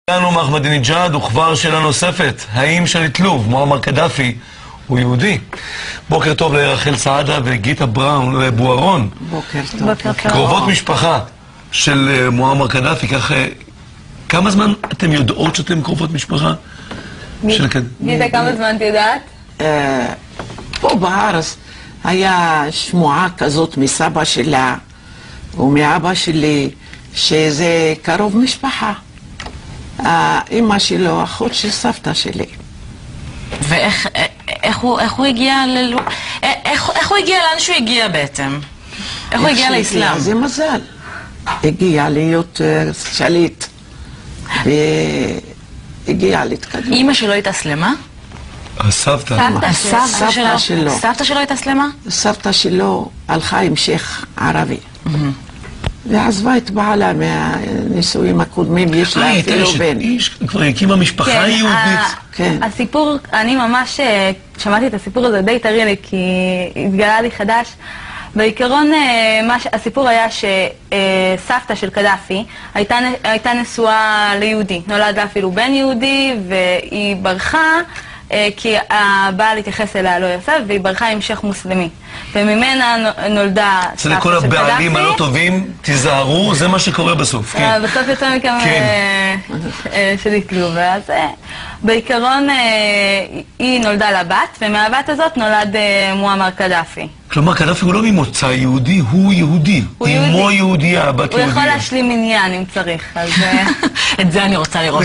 לנו מאחמדינג'אד וכבר שאלה נוספת, האם שליט לוב, מועמר קדאפי, הוא יהודי? בוקר טוב לרחל סעדה וגיטה בראון בוארון. בוקר טוב. קרובות משפחה של מועמר קדאפי, כך כמה זמן אתם יודעות שאתם קרובות משפחה? גיטה, כמה זמן את יודעת? פה בארץ היה שמועה כזאת מסבא שלה ומאבא שלי שזה קרוב משפחה. אמא שלו, אחות של סבתא שלי. ואיך הוא הגיע איך הוא הגיע לאן שהוא הגיע בעצם? איך הוא הגיע לאסלאם? זה מזל. הגיע להיות שליט והגיע להתקדם. אמא שלו התאסלמה? הסבתא. סבתא שלו. סבתא שלו התאסלמה? סבתא שלו הלכה עם שייח ערבי. ועזבה את בעלה מהנישואים הקודמים, יש לה אפילו בן. כבר הקימה משפחה יהודית. כן. הסיפור, אני ממש שמעתי את הסיפור הזה די טרי לי, כי התגלה לי חדש. בעיקרון, הסיפור היה שסבתא של קדאפי הייתה נשואה ליהודי. נולד לה אפילו בן יהודי, והיא ברחה כי הבעל התייחס אליה לא יפה, והיא ברחה עם שייח מוסלמי. וממנה נולדה סבתא של קדאפי. לכל הבעלים הלא טובים, תיזהרו, זה מה שקורה בסוף. בסוף יצא מכם שליט לוב. אז בעיקרון היא נולדה לבת, ומהבת הזאת נולד מועמר קדאפי. כלומר, קדאפי הוא לא ממוצא יהודי, הוא יהודי. אמו יהודייה, הבת יהודייה. הוא יכול להשלים עניין אם צריך. את זה אני רוצה לראות.